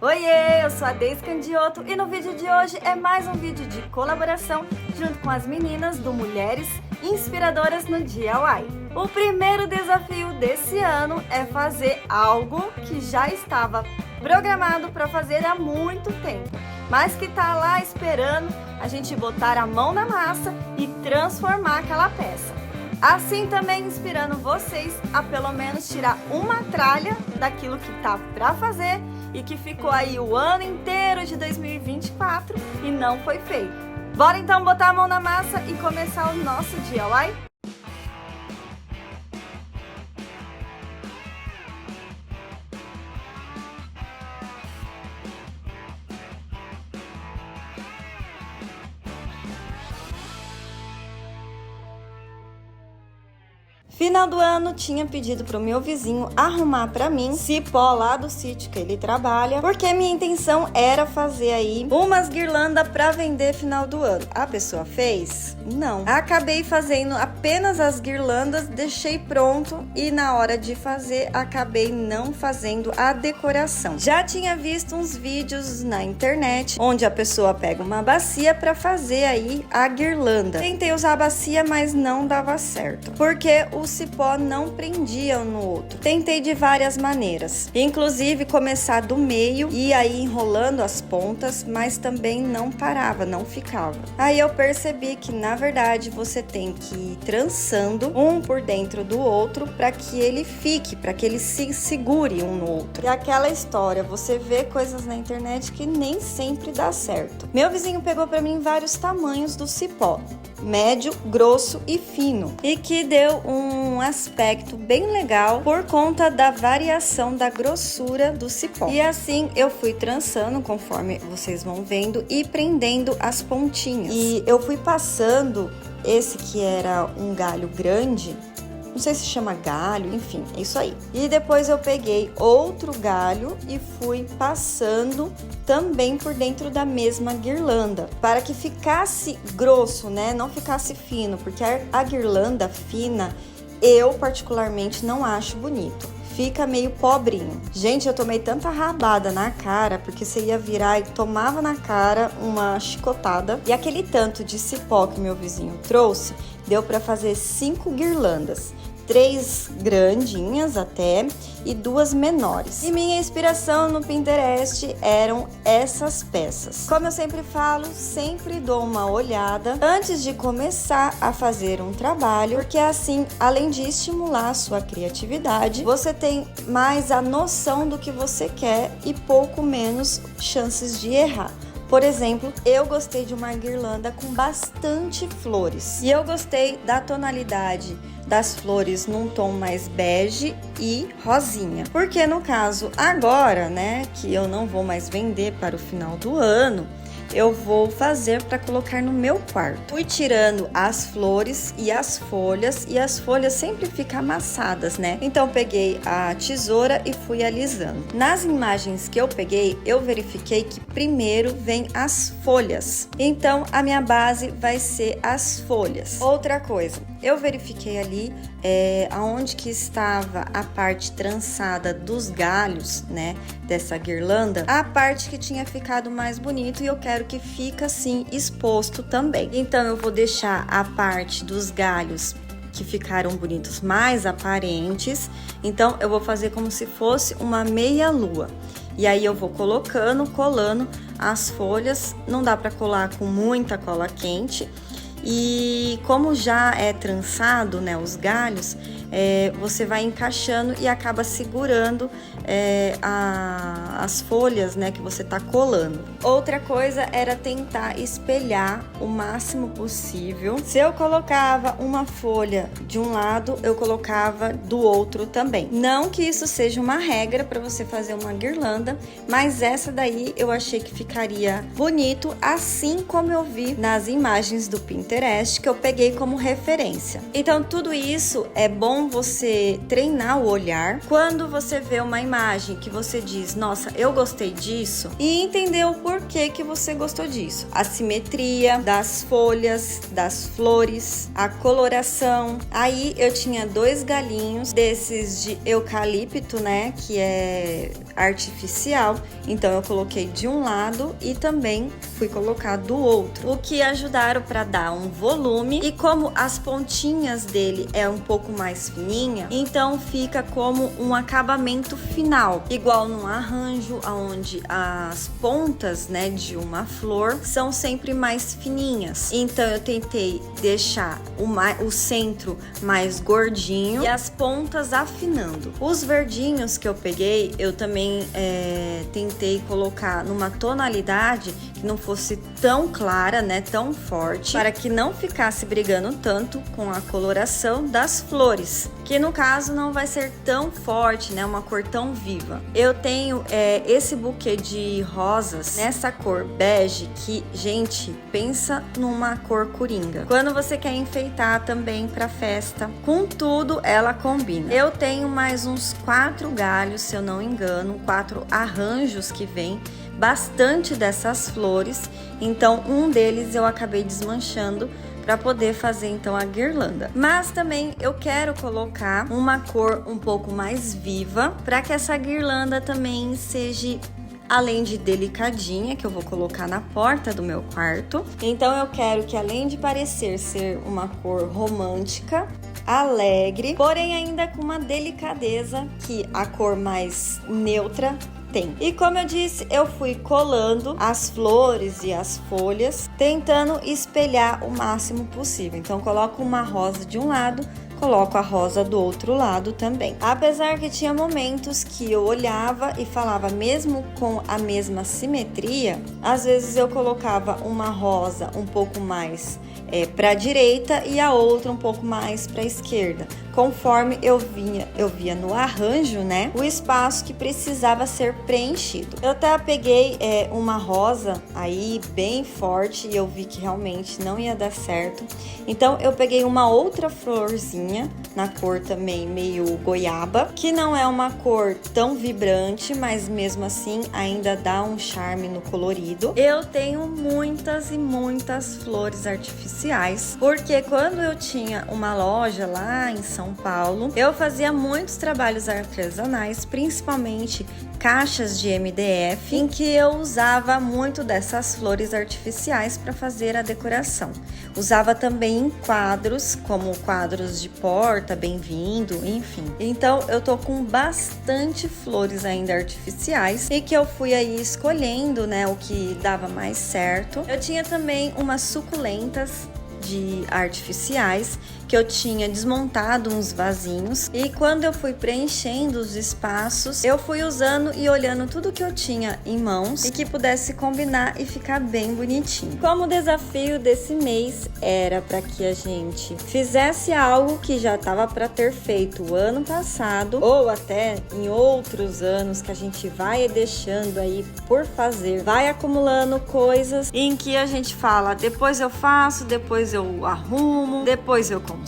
Oiê, eu sou a Deise Candioto e no vídeo de hoje é mais um vídeo de colaboração junto com as meninas do Mulheres Inspiradoras no DIY. O primeiro desafio desse ano é fazer algo que já estava programado para fazer há muito tempo, mas que tá lá esperando a gente botar a mão na massa e transformar aquela peça. Assim também inspirando vocês a pelo menos tirar uma tralha daquilo que tá para fazer e que ficou aí o ano inteiro de 2024 e não foi feito. Bora então botar a mão na massa e começar o nosso DIY? Final do ano, tinha pedido pro meu vizinho arrumar pra mim cipó lá do sítio que ele trabalha, porque minha intenção era fazer aí umas guirlandas pra vender final do ano. A pessoa fez? Não. Acabei fazendo apenas as guirlandas, deixei pronto e na hora de fazer, acabei não fazendo a decoração. Já tinha visto uns vídeos na internet, onde a pessoa pega uma bacia pra fazer aí a guirlanda. Tentei usar a bacia, mas não dava certo, porque o cipó não prendia um no outro. Tentei de várias maneiras, inclusive começar do meio e aí enrolando as pontas, mas também não parava, não ficava. Aí eu percebi que na verdade você tem que ir trançando um por dentro do outro para que ele fique, para que ele se segure um no outro. E aquela história, você vê coisas na internet que nem sempre dá certo. Meu vizinho pegou para mim vários tamanhos do cipó, médio, grosso e fino, e que deu um aspecto bem legal por conta da variação da grossura do cipó. E assim eu fui trançando conforme vocês vão vendo e prendendo as pontinhas. E eu fui passando esse que era um galho grande, não sei se chama galho, enfim, é isso aí. E depois eu peguei outro galho e fui passando também por dentro da mesma guirlanda, para que ficasse grosso, né? Não ficasse fino, porque a guirlanda fina, eu particularmente não acho bonito. Fica meio pobrinho. Gente, eu tomei tanta rabada na cara, porque você ia virar e tomava na cara uma chicotada. E aquele tanto de cipó que meu vizinho trouxe, deu para fazer 5 guirlandas. 3 grandinhas até e 2 menores. E minha inspiração no Pinterest eram essas peças. Como eu sempre falo, sempre dou uma olhada antes de começar a fazer um trabalho, porque assim, além de estimular a sua criatividade, você tem mais a noção do que você quer e pouco menos chances de errar. Por exemplo, eu gostei de uma guirlanda com bastante flores. E eu gostei da tonalidade das flores num tom mais bege e rosinha. Porque no caso agora, né, que eu não vou mais vender para o final do ano, eu vou fazer para colocar no meu quarto. Fui tirando as flores e as folhas sempre ficam amassadas, né? Então peguei a tesoura e fui alisando. Nas imagens que eu peguei, eu verifiquei que primeiro vem as folhas. Então a minha base vai ser as folhas. Outra coisa, eu verifiquei ali aonde que estava a parte trançada dos galhos, né, dessa guirlanda, a parte que tinha ficado mais bonito, e eu quero que fique assim exposto também. Então eu vou deixar a parte dos galhos que ficaram bonitos mais aparentes. Então eu vou fazer como se fosse uma meia lua. E aí eu vou colocando, colando as folhas. Não dá para colar com muita cola quente. E como já é trançado, né, os galhos, você vai encaixando e acaba segurando as folhas, né, que você tá colando. Outra coisa era tentar espelhar o máximo possível. Se eu colocava uma folha de um lado, eu colocava do outro também. Não que isso seja uma regra para você fazer uma guirlanda, mas essa daí eu achei que ficaria bonito, assim como eu vi nas imagens do Pinterest, que eu peguei como referência. Então tudo isso é bom você treinar o olhar. Quando você vê uma imagem imagem que você diz, nossa, eu gostei disso, e entender o porquê que você gostou disso. A simetria das folhas, das flores, a coloração. Aí eu tinha 2 galinhos desses de eucalipto, né, que é artificial. Então eu coloquei de um lado e também fui colocar do outro, o que ajudaram para dar um volume. E como as pontinhas dele é um pouco mais fininha, então fica como um acabamento final, igual num arranjo onde as pontas, né, de uma flor são sempre mais fininhas. Então eu tentei deixar o centro mais gordinho e as pontas afinando. Os verdinhos que eu peguei, eu também tentei colocar numa tonalidade que não fosse tão clara, né, tão forte, para que não ficasse brigando tanto com a coloração das flores, que no caso não vai ser tão forte, né, uma cor tão viva. Eu tenho esse buquê de rosas nessa cor bege que, gente, pensa numa cor coringa. Quando você quer enfeitar também para festa, com tudo ela combina. Eu tenho mais uns 4 galhos, se eu não engano, 4 arranjos que vem bastante dessas flores, então um deles eu acabei desmanchando para poder fazer então a guirlanda. Mas também eu quero colocar uma cor um pouco mais viva para que essa guirlanda também seja, além de delicadinha, que eu vou colocar na porta do meu quarto. Então eu quero que, além de parecer ser uma cor romântica, alegre, porém ainda com uma delicadeza que a cor mais neutra tem. E como eu disse, eu fui colando as flores e as folhas, tentando espelhar o máximo possível. Então coloco uma rosa de um lado, coloco a rosa do outro lado também. Apesar que tinha momentos que eu olhava e falava, mesmo com a mesma simetria, às vezes eu colocava uma rosa um pouco mais para a direita e a outra um pouco mais para a esquerda, conforme eu via no arranjo, né, o espaço que precisava ser preenchido. Eu até peguei uma rosa aí bem forte e eu vi que realmente não ia dar certo, então eu peguei uma outra florzinha na cor também meio goiaba, que não é uma cor tão vibrante, mas mesmo assim ainda dá um charme no colorido. Eu tenho muitas e muitas flores artificiais, porque quando eu tinha uma loja lá em São Paulo, eu fazia muitos trabalhos artesanais, principalmente caixas de MDF, em que eu usava muito dessas flores artificiais para fazer a decoração. Usava também em quadros, como quadros de porta, bem-vindo, enfim. Então eu tô com bastante flores ainda artificiais e que eu fui aí escolhendo, né, o que dava mais certo. Eu tinha também umas suculentas de artificiais que eu tinha desmontado uns vasinhos, e quando eu fui preenchendo os espaços, eu fui usando e olhando tudo que eu tinha em mãos e que pudesse combinar e ficar bem bonitinho. Como o desafio desse mês era para que a gente fizesse algo que já estava para ter feito o ano passado, ou até em outros anos que a gente vai deixando aí por fazer, vai acumulando coisas em que a gente fala, depois eu faço, depois eu arrumo, depois eu conserto.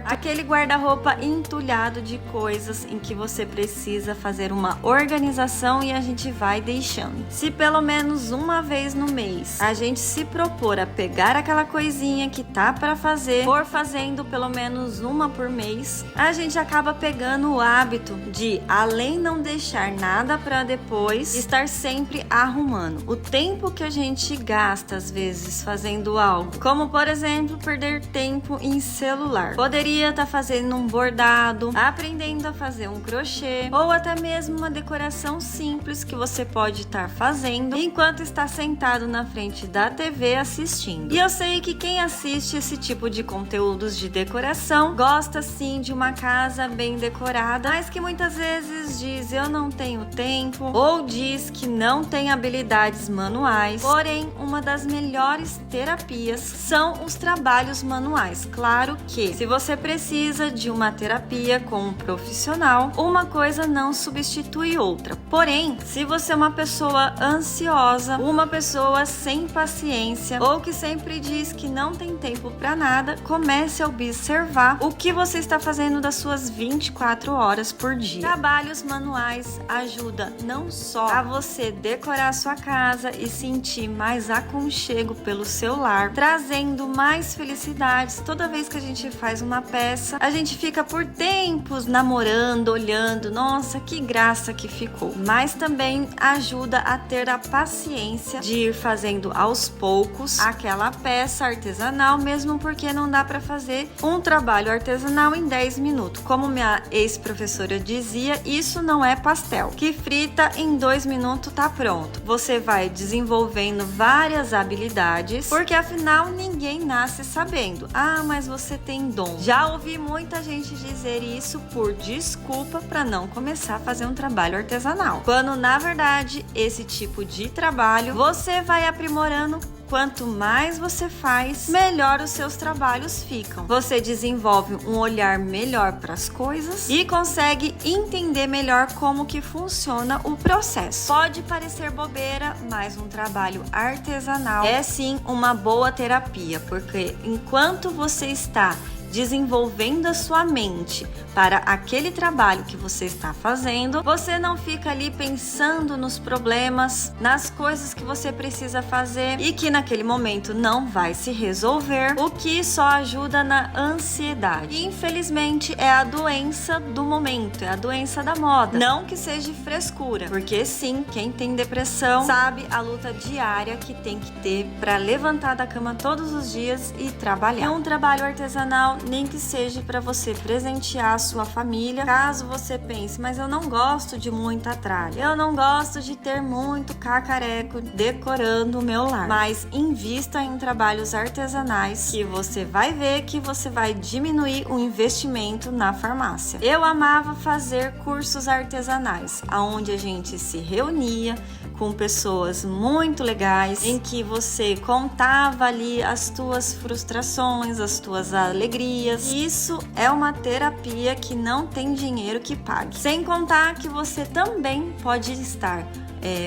Aquele guarda-roupa entulhado de coisas em que você precisa fazer uma organização e a gente vai deixando. Se pelo menos uma vez no mês a gente se propor a pegar aquela coisinha que tá para fazer, for fazendo pelo menos uma por mês, a gente acaba pegando o hábito de, além não deixar nada para depois, estar sempre arrumando. O tempo que a gente gasta às vezes fazendo algo, como por exemplo perder tempo em celular, poderia estar fazendo um bordado, aprendendo a fazer um crochê, ou até mesmo uma decoração simples que você pode estar fazendo enquanto está sentado na frente da TV assistindo. E eu sei que quem assiste esse tipo de conteúdos de decoração gosta sim de uma casa bem decorada, mas que muitas vezes diz eu não tenho tempo, ou diz que não tem habilidades manuais. Porém, uma das melhores terapias são os trabalhos manuais. Claro que que se você precisa de uma terapia com um profissional, uma coisa não substitui outra. Porém, se você é uma pessoa ansiosa, uma pessoa sem paciência ou que sempre diz que não tem tempo para nada, comece a observar o que você está fazendo das suas 24 horas por dia. Trabalhos manuais ajuda não só a você decorar a sua casa e sentir mais aconchego pelo seu lar, trazendo mais felicidades. Toda vez que a gente faz uma peça, a gente fica por tempos namorando, olhando, nossa, que graça que ficou. Mas também ajuda a ter a paciência de ir fazendo aos poucos aquela peça artesanal, mesmo porque não dá para fazer um trabalho artesanal em 10 minutos. Como minha ex-professora dizia, isso não é pastel, que frita em 2 minutos tá pronto. Você vai desenvolvendo várias habilidades, porque afinal ninguém nasce sabendo. Ah, mas você tem dom. Já ouvi muita gente dizer isso por desculpa para não começar a fazer um trabalho artesanal, quando na verdade esse tipo de trabalho você vai aprimorando. Quanto mais você faz, melhor os seus trabalhos ficam. Você desenvolve um olhar melhor para as coisas e consegue entender melhor como que funciona o processo. Pode parecer bobeira, mas um trabalho artesanal é sim uma boa terapia, porque enquanto você está desenvolvendo a sua mente para aquele trabalho que você está fazendo, você não fica ali pensando nos problemas, nas coisas que você precisa fazer e que naquele momento não vai se resolver, o que só ajuda na ansiedade. E infelizmente é a doença do momento, é a doença da moda. Não que seja frescura, porque sim, quem tem depressão sabe a luta diária que tem que ter para levantar da cama todos os dias e trabalhar. É um trabalho artesanal, nem que seja para você presentear a sua família. Caso você pense, mas eu não gosto de muita tralha, eu não gosto de ter muito cacareco decorando o meu lar, mas invista em trabalhos artesanais que você vai ver que você vai diminuir o investimento na farmácia. Eu amava fazer cursos artesanais, onde a gente se reunia com pessoas muito legais, em que você contava ali as tuas frustrações, as tuas alegrias. Isso é uma terapia que não tem dinheiro que pague. Sem contar que você também pode estar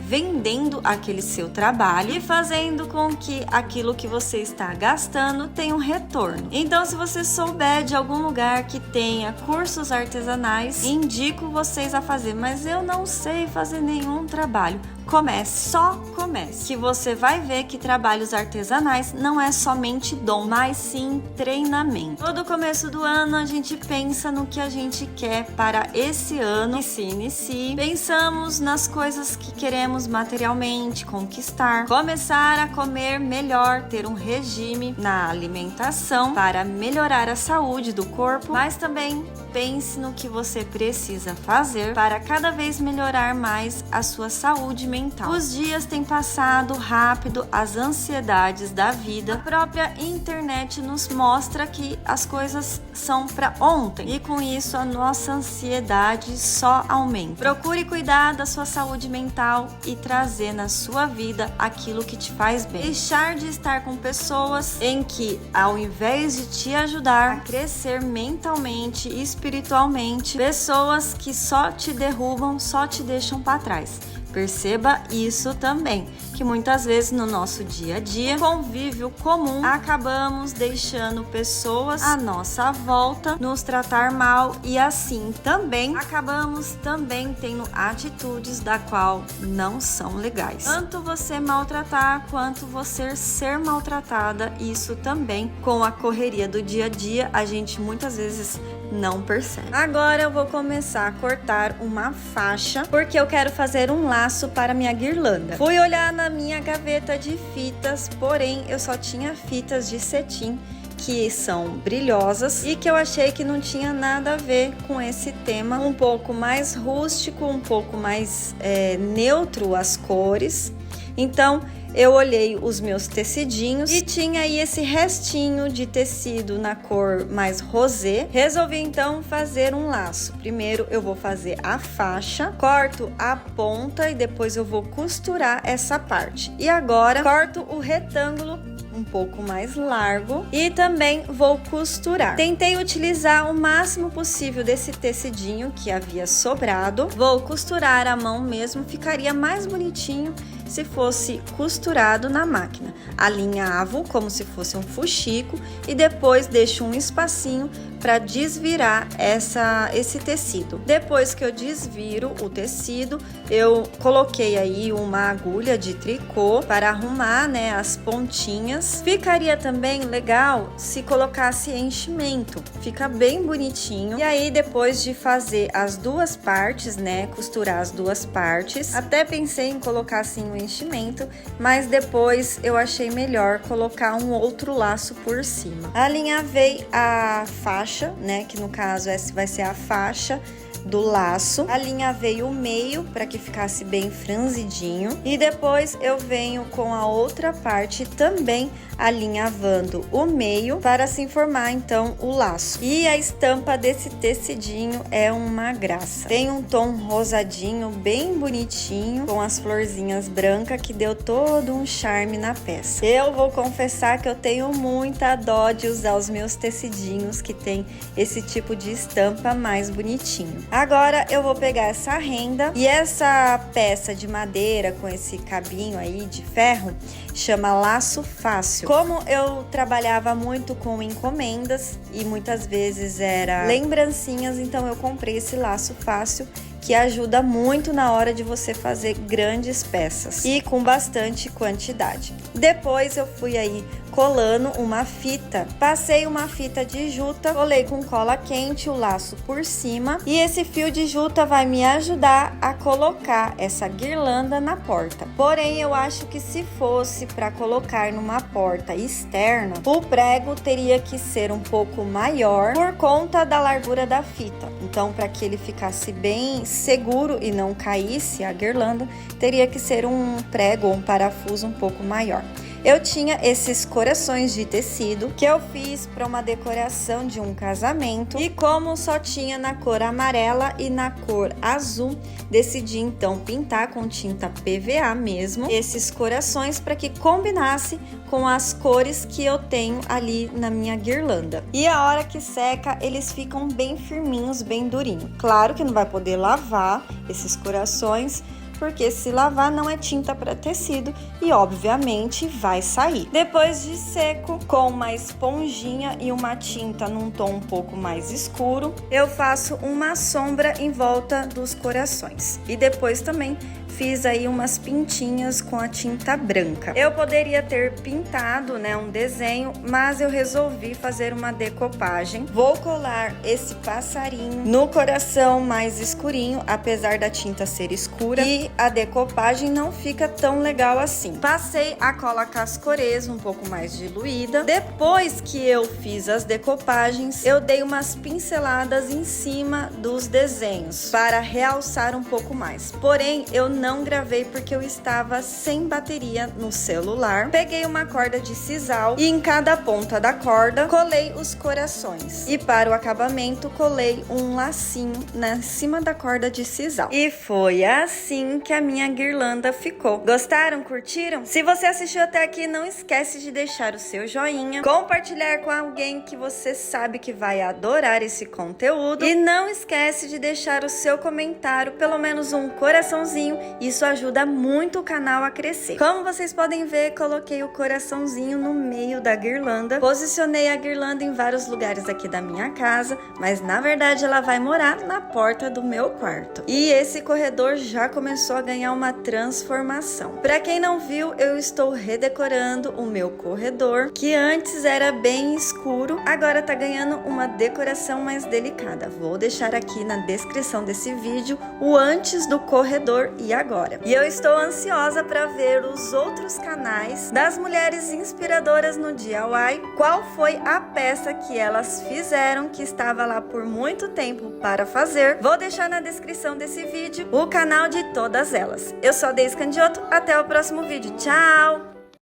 vendendo aquele seu trabalho e fazendo com que aquilo que você está gastando tenha um retorno. Então, se você souber de algum lugar que tenha cursos artesanais, indico vocês a fazer, mas eu não sei fazer nenhum trabalho. Comece, só comece, que você vai ver que trabalhos artesanais não é somente dom, mas sim treinamento. Todo começo do ano a gente pensa no que a gente quer para esse ano que se inicie. Pensamos nas coisas que queremos materialmente conquistar, começar a comer melhor, ter um regime na alimentação para melhorar a saúde do corpo, mas também pense no que você precisa fazer para cada vez melhorar mais a sua saúde mental. Os dias têm passado rápido, as ansiedades da vida. A própria internet nos mostra que as coisas são para ontem e com isso a nossa ansiedade só aumenta. Procure cuidar da sua saúde mental e trazer na sua vida aquilo que te faz bem. Deixar de estar com pessoas em que, ao invés de te ajudar a crescer mentalmente e espiritualmente, pessoas que só te derrubam, só te deixam para trás. Perceba isso também, que muitas vezes no nosso dia a dia, convívio comum, acabamos deixando pessoas à nossa volta nos tratar mal e assim também acabamos também tendo atitudes da qual não são legais. Tanto você maltratar quanto você ser maltratada, isso também com a correria do dia a dia a gente muitas vezes não percebe. Agora eu vou começar a cortar uma faixa porque eu quero fazer um laço para minha guirlanda. Fui olhar na minha gaveta de fitas, porém eu só tinha fitas de cetim que são brilhosas e que eu achei que não tinha nada a ver com esse tema, um pouco mais rústico, um pouco mais neutro as cores. Então eu olhei os meus tecidinhos e tinha aí esse restinho de tecido na cor mais rosé. Resolvi então fazer um laço. Primeiro eu vou fazer a faixa, corto a ponta e depois eu vou costurar essa parte. E agora corto o retângulo um pouco mais largo e também vou costurar. Tentei utilizar o máximo possível desse tecidinho que havia sobrado. Vou costurar à mão mesmo, ficaria mais bonitinho se fosse costurado na máquina. Alinhavo como se fosse um fuxico e depois deixo um espacinho para desvirar esse tecido. Depois que eu desviro o tecido, eu coloquei aí uma agulha de tricô para arrumar, né, as pontinhas. Ficaria também legal se colocasse enchimento, fica bem bonitinho. E aí depois de fazer as duas partes, né, costurar as duas partes, até pensei em colocar assim o enchimento, mas depois eu achei melhor colocar um outro laço por cima. Alinhavei a faixa, né, que no caso essa vai ser a faixa do laço, alinhavei o meio para que ficasse bem franzidinho e depois eu venho com a outra parte também alinhavando o meio para se formar então o laço. E a estampa desse tecidinho é uma graça, tem um tom rosadinho bem bonitinho com as florzinhas brancas que deu todo um charme na peça. Eu vou confessar que eu tenho muita dó de usar os meus tecidinhos que tem esse tipo de estampa mais bonitinho. Agora eu vou pegar essa renda e essa peça de madeira com esse cabinho aí de ferro chama laço fácil. Como eu trabalhava muito com encomendas e muitas vezes era lembrancinhas, então eu comprei esse laço fácil que ajuda muito na hora de você fazer grandes peças e com bastante quantidade. Depois eu fui aí colando uma fita, passei uma fita de juta, colei com cola quente o laço por cima e esse fio de juta vai me ajudar a colocar essa guirlanda na porta. Porém, eu acho que se fosse para colocar numa porta externa, o prego teria que ser um pouco maior por conta da largura da fita. Então, para que ele ficasse bem seguro e não caísse a guirlanda, teria que ser um prego ou um parafuso um pouco maior. Eu tinha esses corações de tecido que eu fiz para uma decoração de um casamento e como só tinha na cor amarela e na cor azul, decidi então pintar com tinta PVA mesmo esses corações para que combinasse com as cores que eu tenho ali na minha guirlanda. E a hora que seca, eles ficam bem firminhos, bem durinhos. Claro que não vai poder lavar esses corações, porque se lavar não é tinta para tecido e obviamente vai sair. Depois de seco, com uma esponjinha e uma tinta num tom um pouco mais escuro, eu faço uma sombra em volta dos corações. E depois também fiz aí umas pintinhas com a tinta branca. Eu poderia ter pintado, né, um desenho, mas eu resolvi fazer uma decopagem. Vou colar esse passarinho no coração mais escurinho, apesar da tinta ser escura, e a decopagem não fica tão legal assim. Passei a cola cascorês um pouco mais diluída. Depois que eu fiz as decopagens, eu dei umas pinceladas em cima dos desenhos para realçar um pouco mais. Porém, eu não gravei porque eu estava sem bateria no celular. Peguei uma corda de sisal e em cada ponta da corda colei os corações. E para o acabamento colei um lacinho na cima da corda de sisal. E foi assim que a minha guirlanda ficou. Gostaram? Curtiram? Se você assistiu até aqui, não esquece de deixar o seu joinha, compartilhar com alguém que você sabe que vai adorar esse conteúdo e não esquece de deixar o seu comentário, pelo menos um coraçãozinho. Isso ajuda muito o canal a crescer. Como vocês podem ver, coloquei o coraçãozinho no meio da guirlanda. Posicionei a guirlanda em vários lugares aqui da minha casa, mas na verdade ela vai morar na porta do meu quarto. E esse corredor já começou a ganhar uma transformação. Para quem não viu, eu estou redecorando o meu corredor, que antes era bem escuro, agora tá ganhando uma decoração mais delicada. Vou deixar aqui na descrição desse vídeo o antes do corredor e agora. E eu estou ansiosa para ver os outros canais das mulheres inspiradoras no DIY, qual foi a peça que elas fizeram que estava lá por muito tempo para fazer. Vou deixar na descrição desse vídeo o canal de todas elas. Eu sou a Deise Candioto, até o próximo vídeo. Tchau!